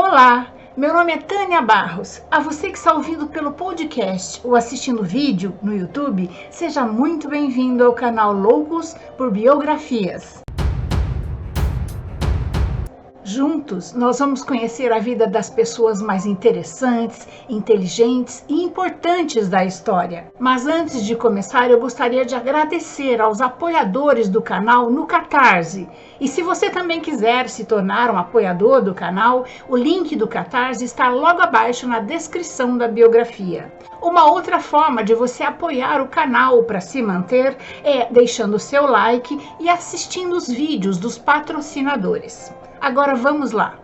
Olá, meu nome é Tânia Barros. A você que está ouvindo pelo podcast ou assistindo vídeo no YouTube, seja muito bem-vindo ao canal Loucos por Biografias. Juntos, nós vamos conhecer a vida das pessoas mais interessantes, inteligentes e importantes da história. Mas antes de começar, eu gostaria de agradecer aos apoiadores do canal no Catarse. E se você também quiser se tornar um apoiador do canal, o link do Catarse está logo abaixo na descrição da biografia. Uma outra forma de você apoiar o canal para se manter é deixando seu like e assistindo os vídeos dos patrocinadores. Agora vamos lá.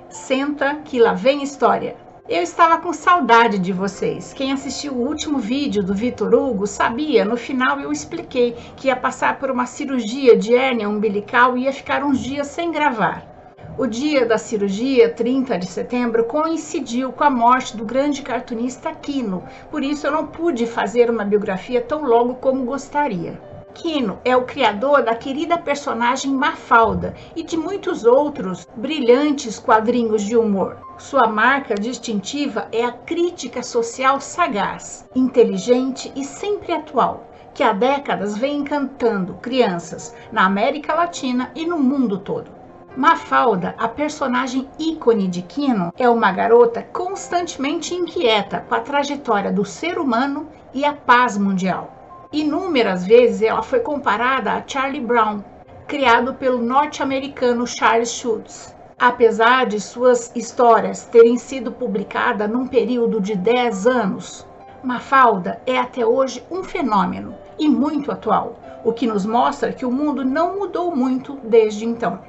Senta que lá vem história. Eu estava com saudade de vocês. Quem assistiu o último vídeo do Vitor Hugo sabia, no final eu expliquei que ia passar por uma cirurgia de hérnia umbilical e ia ficar uns dias sem gravar. O dia da cirurgia, 30 de setembro, coincidiu com a morte do grande cartunista Quino, por isso eu não pude fazer uma biografia tão logo como gostaria. Quino é o criador da querida personagem Mafalda e de muitos outros brilhantes quadrinhos de humor. Sua marca distintiva é a crítica social sagaz, inteligente e sempre atual, que há décadas vem encantando crianças na América Latina e no mundo todo. Mafalda, a personagem ícone de Quino, é uma garota constantemente inquieta com a trajetória do ser humano e a paz mundial. Inúmeras vezes ela foi comparada a Charlie Brown, criado pelo norte-americano Charles Schulz. Apesar de suas histórias terem sido publicadas num período de 10 anos, Mafalda é até hoje um fenômeno e muito atual, o que nos mostra que o mundo não mudou muito desde então.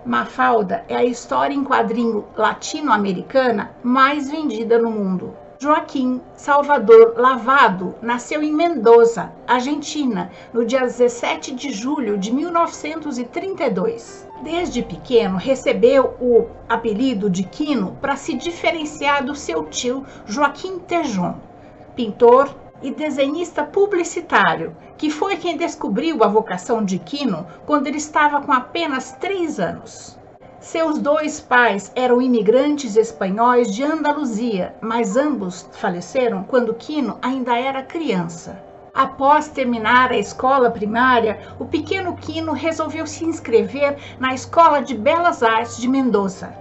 Mafalda é a história em quadrinho latino-americana mais vendida no mundo. Joaquim Salvador Lavado nasceu em Mendoza, Argentina, no dia 17 de julho de 1932. Desde pequeno, recebeu o apelido de Quino para se diferenciar do seu tio Joaquim Tejon, pintor e desenhista publicitário, que foi quem descobriu a vocação de Quino quando ele estava com apenas 3 anos. Seus dois pais eram imigrantes espanhóis de Andaluzia, mas ambos faleceram quando Quino ainda era criança. Após terminar a escola primária, o pequeno Quino resolveu se inscrever na Escola de Belas Artes de Mendoza.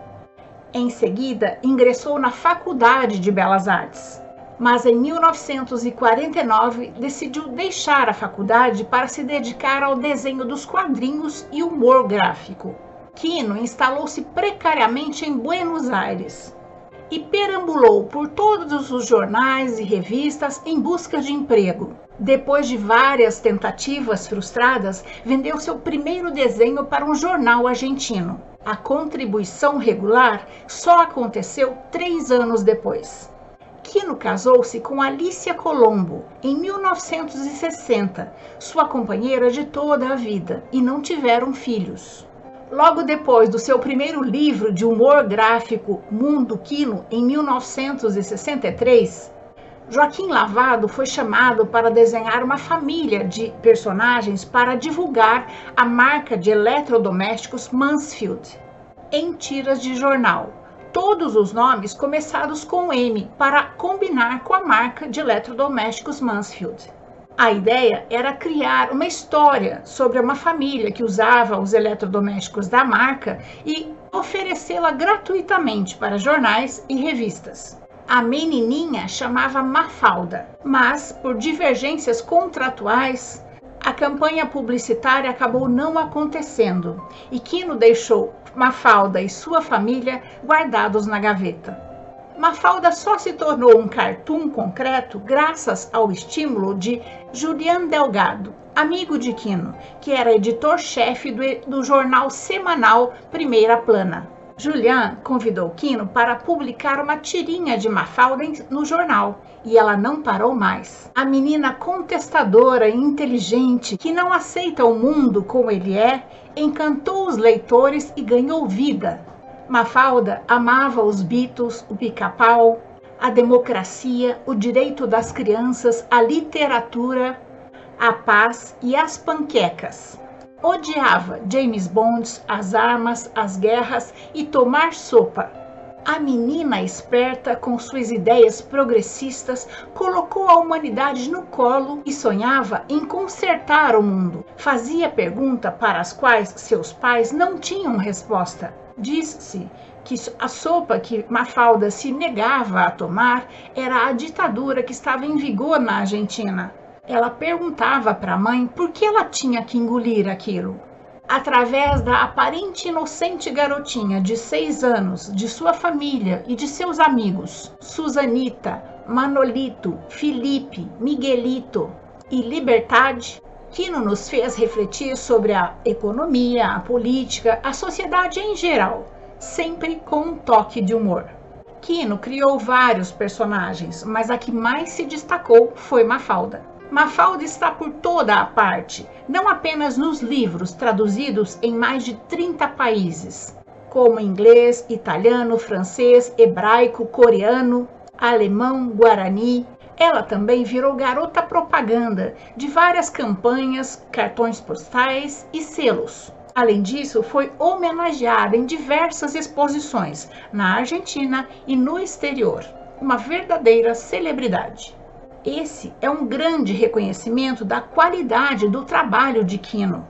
Em seguida, ingressou na Faculdade de Belas Artes, mas em 1949 decidiu deixar a faculdade para se dedicar ao desenho dos quadrinhos e humor gráfico. Quino instalou-se precariamente em Buenos Aires e perambulou por todos os jornais e revistas em busca de emprego. Depois de várias tentativas frustradas, vendeu seu primeiro desenho para um jornal argentino. A contribuição regular só aconteceu 3 anos depois. Quino casou-se com Alicia Colombo em 1960, sua companheira de toda a vida, e não tiveram filhos. Logo depois do seu primeiro livro de humor gráfico, Mundo Quino, em 1963, Joaquim Lavado foi chamado para desenhar uma família de personagens para divulgar a marca de eletrodomésticos Mansfield em tiras de jornal. Todos os nomes começados com M para combinar com a marca de eletrodomésticos Mansfield. A ideia era criar uma história sobre uma família que usava os eletrodomésticos da marca e oferecê-la gratuitamente para jornais e revistas. A menininha chamava Mafalda, mas por divergências contratuais, a campanha publicitária acabou não acontecendo e Quino deixou Mafalda e sua família guardados na gaveta. Mafalda só se tornou um cartoon concreto graças ao estímulo de Julián Delgado, amigo de Quino, que era editor-chefe do jornal semanal Primeira Plana. Julián convidou Quino para publicar uma tirinha de Mafalda no jornal, e ela não parou mais. A menina contestadora e inteligente, que não aceita o mundo como ele é, encantou os leitores e ganhou vida. Mafalda amava os Beatles, o Pica-Pau, a democracia, o direito das crianças, a literatura, a paz e as panquecas. Odiava James Bond, as armas, as guerras e tomar sopa. A menina esperta, com suas ideias progressistas, colocou a humanidade no colo e sonhava em consertar o mundo. Fazia perguntas para as quais seus pais não tinham resposta. Diz-se que a sopa que Mafalda se negava a tomar era a ditadura que estava em vigor na Argentina. Ela perguntava para a mãe por que ela tinha que engolir aquilo. Através da aparente inocente garotinha de 6 anos, de sua família e de seus amigos, Susanita, Manolito, Felipe, Miguelito e Liberdade, Quino nos fez refletir sobre a economia, a política, a sociedade em geral, sempre com um toque de humor. Quino criou vários personagens, mas a que mais se destacou foi Mafalda. Mafalda está por toda a parte, não apenas nos livros traduzidos em mais de 30 países, como inglês, italiano, francês, hebraico, coreano, alemão, guarani. Ela também virou garota propaganda de várias campanhas, cartões postais e selos. Além disso, foi homenageada em diversas exposições na Argentina e no exterior. Uma verdadeira celebridade. Esse é um grande reconhecimento da qualidade do trabalho de Quino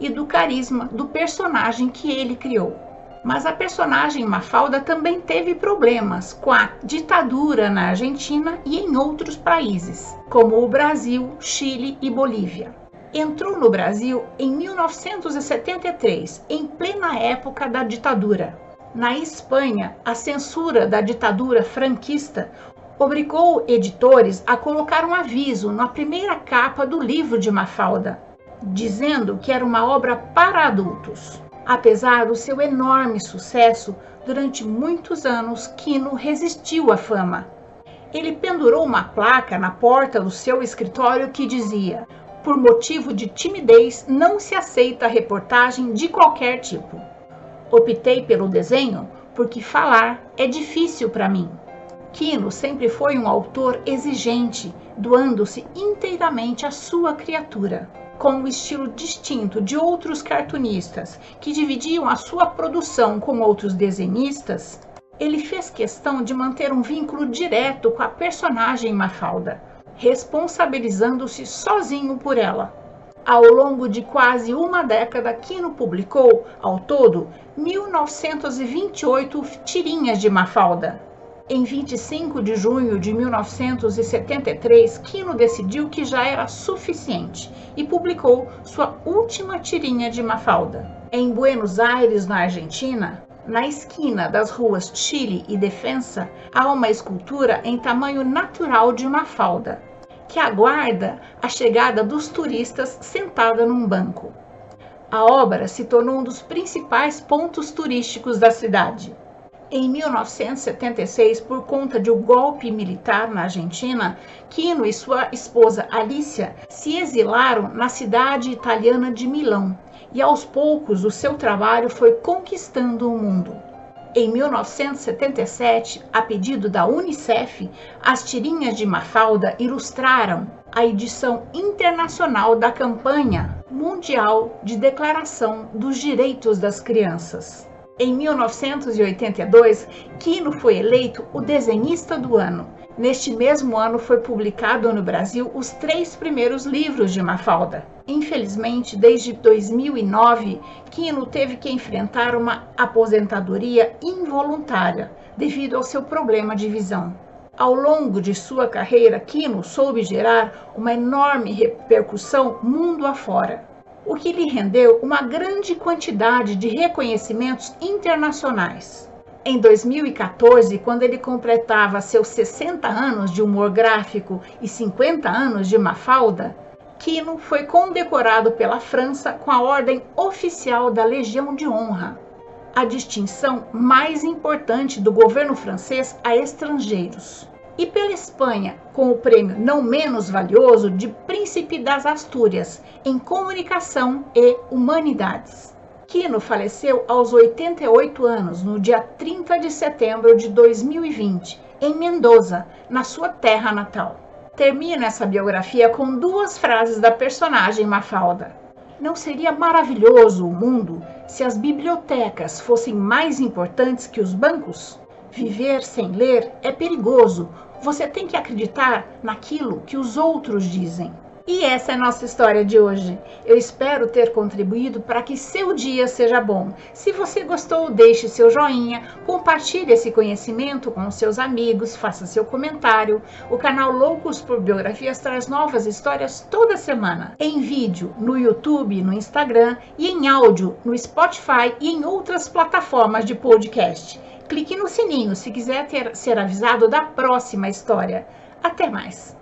e do carisma do personagem que ele criou. Mas a personagem Mafalda também teve problemas com a ditadura na Argentina e em outros países, como o Brasil, Chile e Bolívia. Entrou no Brasil em 1973, em plena época da ditadura. Na Espanha, a censura da ditadura franquista obrigou editores a colocar um aviso na primeira capa do livro de Mafalda, dizendo que era uma obra para adultos. Apesar do seu enorme sucesso, durante muitos anos, Quino resistiu à fama. Ele pendurou uma placa na porta do seu escritório que dizia: "Por motivo de timidez, não se aceita reportagem de qualquer tipo. Optei pelo desenho porque falar é difícil para mim." Quino sempre foi um autor exigente, doando-se inteiramente à sua criatura. Com um estilo distinto de outros cartunistas que dividiam a sua produção com outros desenhistas, ele fez questão de manter um vínculo direto com a personagem Mafalda, responsabilizando-se sozinho por ela. Ao longo de quase uma década, Quino publicou, ao todo, 1928 tirinhas de Mafalda. Em 25 de junho de 1973, Quino decidiu que já era suficiente e publicou sua última tirinha de Mafalda. Em Buenos Aires, na Argentina, na esquina das ruas Chile e Defensa, há uma escultura em tamanho natural de Mafalda, que aguarda a chegada dos turistas sentada num banco. A obra se tornou um dos principais pontos turísticos da cidade. Em 1976, por conta de um golpe militar na Argentina, Quino e sua esposa Alicia se exilaram na cidade italiana de Milão e aos poucos o seu trabalho foi conquistando o mundo. Em 1977, a pedido da Unicef, as tirinhas de Mafalda ilustraram a edição internacional da campanha mundial de Declaração dos Direitos das Crianças. Em 1982, Quino foi eleito o desenhista do ano. Neste mesmo ano foi publicado no Brasil os 3 primeiros livros de Mafalda. Infelizmente, desde 2009, Quino teve que enfrentar uma aposentadoria involuntária devido ao seu problema de visão. Ao longo de sua carreira, Quino soube gerar uma enorme repercussão mundo afora, o que lhe rendeu uma grande quantidade de reconhecimentos internacionais. Em 2014, quando ele completava seus 60 anos de humor gráfico e 50 anos de Mafalda, Quino foi condecorado pela França com a Ordem Oficial da Legião de Honra, a distinção mais importante do governo francês a estrangeiros, e pela Espanha com o prêmio não menos valioso de Príncipe das Astúrias em Comunicação e Humanidades. Quino faleceu aos 88 anos, no dia 30 de setembro de 2020, em Mendoza, na sua terra natal. Termino essa biografia com 2 frases da personagem Mafalda. Não seria maravilhoso o mundo se as bibliotecas fossem mais importantes que os bancos? Viver sem ler é perigoso. Você tem que acreditar naquilo que os outros dizem. E essa é a nossa história de hoje. Eu espero ter contribuído para que seu dia seja bom. Se você gostou, deixe seu joinha, compartilhe esse conhecimento com seus amigos, faça seu comentário. O canal Loucos por Biografias traz novas histórias toda semana, em vídeo no YouTube, no Instagram e em áudio no Spotify e em outras plataformas de podcast. Clique no sininho se quiser ser avisado da próxima história. Até mais!